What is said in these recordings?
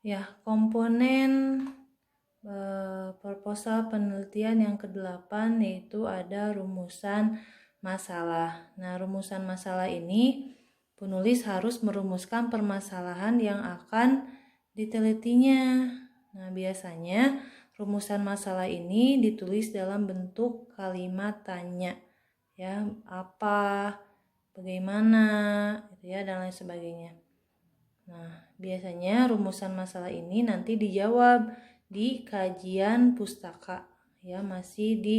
Ya, komponen proposal penelitian yang ke-8 yaitu ada rumusan masalah. Nah, rumusan masalah ini penulis harus merumuskan permasalahan yang akan ditelitinya. Nah, biasanya rumusan masalah ini ditulis dalam bentuk kalimat tanya. Ya, apa, bagaimana, gitu ya, dan lain sebagainya. Nah, biasanya rumusan masalah ini nanti dijawab di kajian pustaka, ya, masih di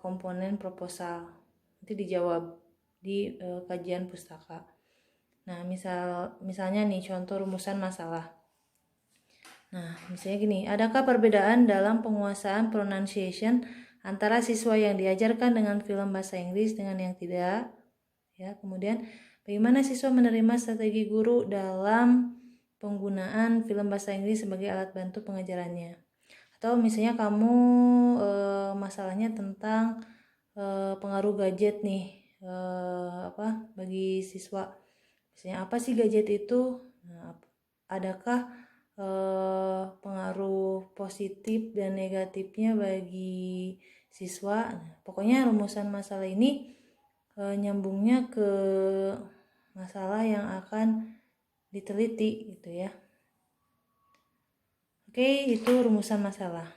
komponen proposal. Nanti dijawab di kajian pustaka. Nah, misalnya nih contoh rumusan masalah. Nah, misalnya gini, adakah perbedaan dalam penguasaan pronunciation antara siswa yang diajarkan dengan film bahasa Inggris dengan yang tidak? Ya, kemudian bagaimana siswa menerima strategi guru dalam penggunaan film bahasa Inggris sebagai alat bantu pengajarannya? Atau misalnya kamu masalahnya tentang pengaruh gadget nih, bagi siswa. Misalnya apa sih gadget itu? Nah, adakah pengaruh positif dan negatifnya bagi siswa? Nah, pokoknya rumusan masalah ini nyambungnya ke masalah yang akan diteliti gitu ya. Oke, itu rumusan masalah.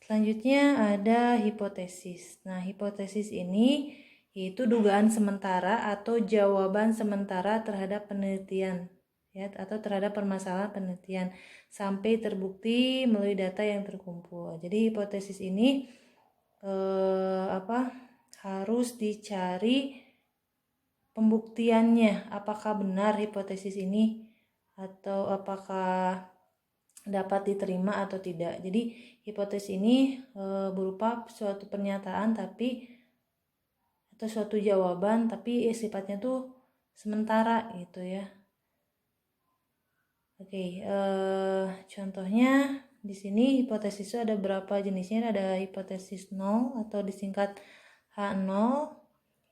Selanjutnya ada hipotesis. Nah, hipotesis ini yaitu dugaan sementara atau jawaban sementara terhadap penelitian, ya, atau terhadap permasalahan penelitian sampai terbukti melalui data yang terkumpul. Jadi hipotesis ini harus dicari pembuktiannya, apakah benar hipotesis ini atau apakah dapat diterima atau tidak. Jadi hipotesis ini berupa suatu pernyataan atau suatu jawaban tapi sifatnya tuh sementara gitu ya. Oke, contohnya di sini hipotesis itu ada berapa jenisnya? Ada hipotesis 0 atau disingkat H0.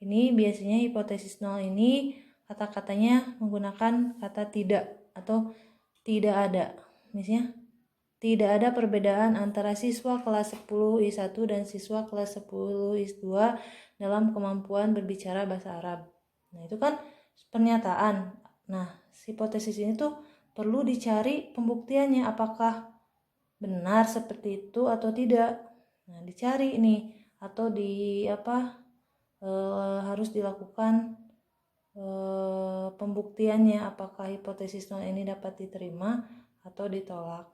Ini biasanya hipotesis 0 ini kata-katanya menggunakan kata tidak atau tidak ada. Misalnya, tidak ada perbedaan antara siswa kelas 10 I1 dan siswa kelas 10 I2 dalam kemampuan berbicara bahasa Arab. Nah, itu kan pernyataan. Nah, hipotesis ini tuh perlu dicari pembuktiannya, apakah benar seperti itu atau tidak. Nah, dicari ini atau harus dilakukan pembuktiannya, apakah hipotesis 0 ini dapat diterima atau ditolak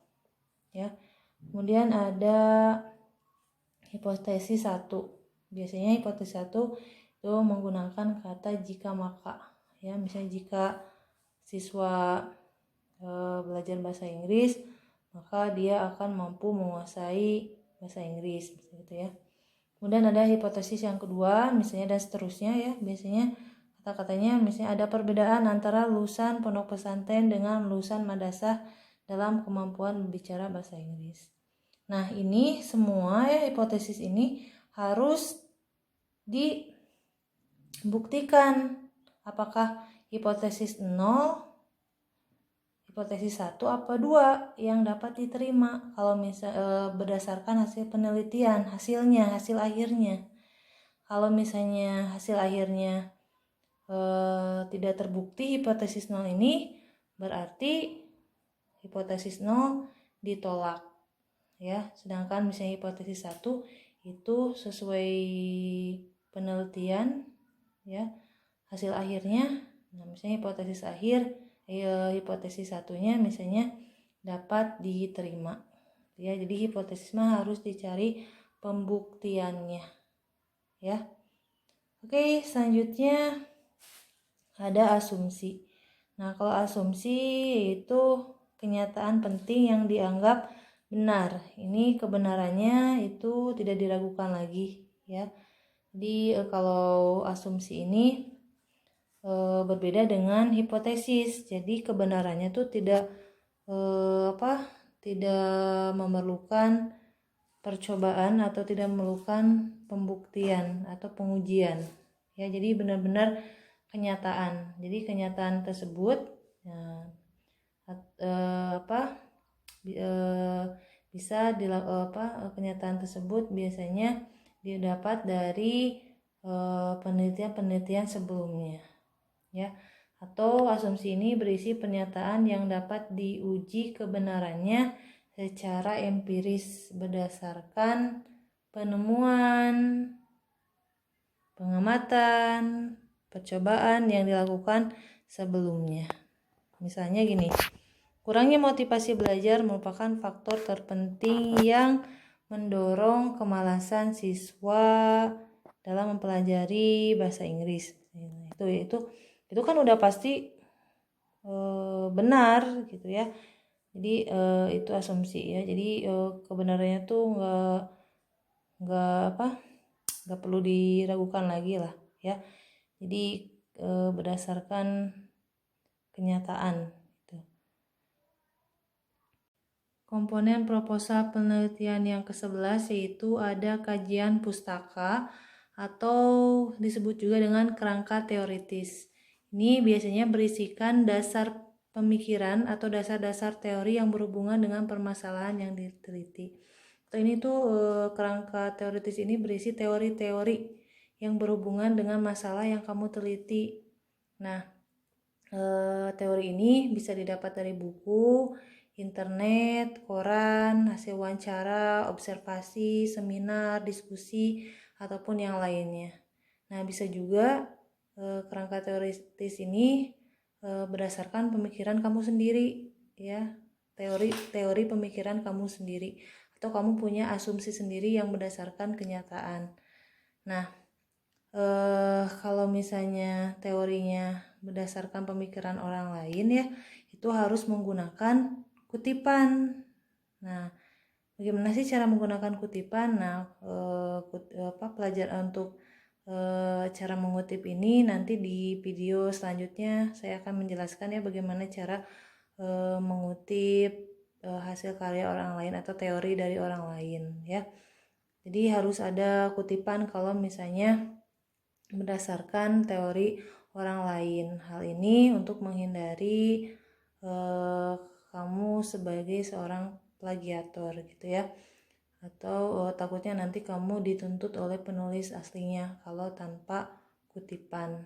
ya. Kemudian ada hipotesis 1. Biasanya hipotesis 1 itu menggunakan kata jika maka ya. Misalnya jika siswa belajar bahasa Inggris, maka dia akan mampu menguasai bahasa Inggris gitu ya. Kemudian ada hipotesis yang kedua, misalnya dan seterusnya ya. Biasanya kata-katanya misalnya ada perbedaan antara lulusan pondok pesantren dengan lulusan madrasah dalam kemampuan berbicara bahasa Inggris. Nah, ini semua ya, hipotesis ini harus dibuktikan apakah hipotesis 0, hipotesis 1 apa 2 yang dapat diterima kalau berdasarkan hasil penelitian, hasil akhirnya. Kalau misalnya hasil akhirnya tidak terbukti hipotesis 0 ini, berarti hipotesis 0 ditolak ya. Sedangkan misalnya hipotesis 1 itu sesuai penelitian ya, hasil akhirnya. Nah, misalnya hipotesis satunya misalnya dapat diterima ya. Jadi hipotesis mah harus dicari pembuktiannya ya. Oke, selanjutnya ada asumsi. Nah, kalau asumsi itu kenyataan penting yang dianggap benar. Ini kebenarannya itu tidak diragukan lagi ya. Jadi kalau asumsi ini berbeda dengan hipotesis. Jadi kebenarannya tuh tidak memerlukan percobaan atau tidak memerlukan pembuktian atau pengujian. Ya, jadi benar-benar kenyataan. Jadi kenyataan tersebut kenyataan tersebut biasanya didapat dari penelitian-penelitian sebelumnya, ya. Atau asumsi ini berisi pernyataan yang dapat diuji kebenarannya secara empiris berdasarkan penemuan, pengamatan, percobaan yang dilakukan sebelumnya. Misalnya gini, kurangnya motivasi belajar merupakan faktor terpenting yang mendorong kemalasan siswa dalam mempelajari bahasa Inggris. Itu kan udah pasti benar gitu ya. Jadi itu asumsi ya. Jadi kebenarannya tuh nggak perlu diragukan lagi lah ya. Jadi berdasarkan kenyataan. Komponen proposal penelitian yang ke-11 yaitu ada kajian pustaka atau disebut juga dengan kerangka teoritis. Ini biasanya berisikan dasar pemikiran atau dasar-dasar teori yang berhubungan dengan permasalahan yang diteliti. Ini tuh kerangka teoritis ini berisi teori-teori yang berhubungan dengan masalah yang kamu teliti. Nah, teori ini bisa didapat dari buku, internet, koran, hasil wawancara, observasi, seminar, diskusi, ataupun yang lainnya. Nah, bisa juga kerangka teoritis ini berdasarkan pemikiran kamu sendiri, ya, teori pemikiran kamu sendiri, atau kamu punya asumsi sendiri yang berdasarkan kenyataan. Nah, kalau misalnya teorinya berdasarkan pemikiran orang lain ya, itu harus menggunakan kutipan. Nah, bagaimana sih cara menggunakan kutipan? Nah, pelajaran untuk cara mengutip ini nanti di video selanjutnya saya akan menjelaskan ya bagaimana cara mengutip hasil karya orang lain atau teori dari orang lain ya. Jadi harus ada kutipan kalau misalnya berdasarkan teori orang lain. Hal ini untuk menghindari kamu sebagai seorang plagiator gitu ya, atau takutnya nanti kamu dituntut oleh penulis aslinya kalau tanpa kutipan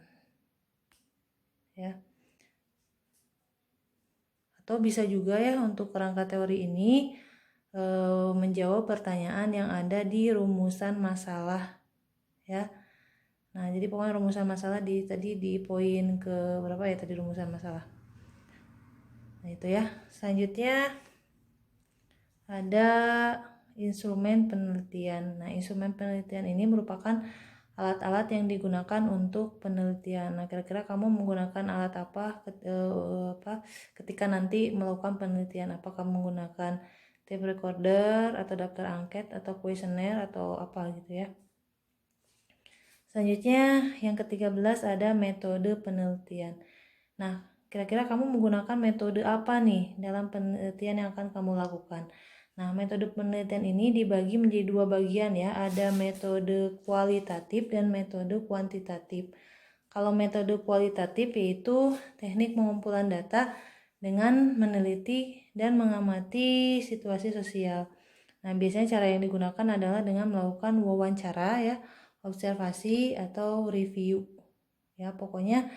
ya. Atau bisa juga ya untuk kerangka teori ini menjawab pertanyaan yang ada di rumusan masalah ya. Nah, jadi pokoknya rumusan masalah tadi di poin ke berapa ya tadi rumusan masalah. Nah, itu ya. Selanjutnya ada instrumen penelitian. Nah, instrumen penelitian ini merupakan alat-alat yang digunakan untuk penelitian. Nah, kira-kira kamu menggunakan alat apa ketika nanti melakukan penelitian? Apakah menggunakan tape recorder atau daftar angket atau kuesioner atau apa gitu ya. Selanjutnya yang ke-13 ada metode penelitian. Nah, kira-kira kamu menggunakan metode apa nih dalam penelitian yang akan kamu lakukan? Nah, metode penelitian ini dibagi menjadi dua bagian ya. Ada metode kualitatif dan metode kuantitatif. Kalau metode kualitatif yaitu teknik pengumpulan data dengan meneliti dan mengamati situasi sosial. Nah, biasanya cara yang digunakan adalah dengan melakukan wawancara ya, observasi atau review. Ya, pokoknya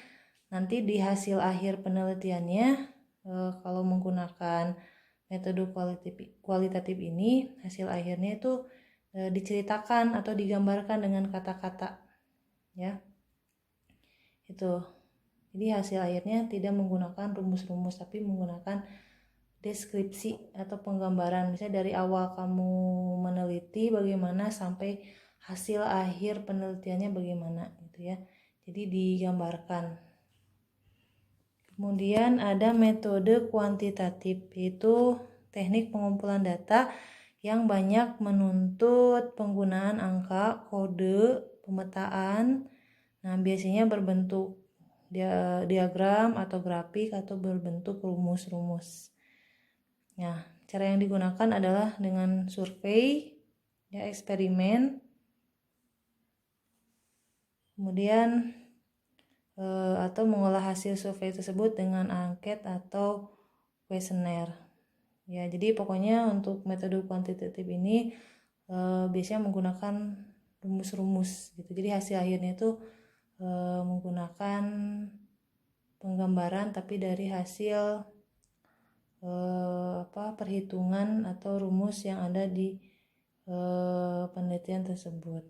nanti di hasil akhir penelitiannya kalau menggunakan metode kualitatif ini hasil akhirnya itu diceritakan atau digambarkan dengan kata-kata ya. Itu. Jadi hasil akhirnya tidak menggunakan rumus-rumus tapi menggunakan deskripsi atau penggambaran. Misalnya dari awal kamu meneliti bagaimana sampai hasil akhir penelitiannya bagaimana gitu ya. Jadi digambarkan. Kemudian ada metode kuantitatif, yaitu teknik pengumpulan data yang banyak menuntut penggunaan angka, kode, pemetaan. Nah, biasanya berbentuk diagram atau grafik atau berbentuk rumus-rumus. Nah, cara yang digunakan adalah dengan survei, ya, eksperimen, kemudian atau mengolah hasil survei tersebut dengan angket atau kuesioner Ya, jadi pokoknya untuk metode kuantitatif ini biasanya menggunakan rumus-rumus gitu. Jadi hasil akhirnya itu menggunakan penggambaran tapi dari hasil perhitungan atau rumus yang ada di penelitian tersebut.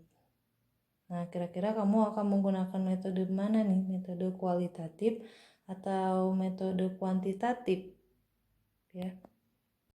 Nah, kira-kira kamu akan menggunakan metode mana nih? Metode kualitatif atau metode kuantitatif? Ya.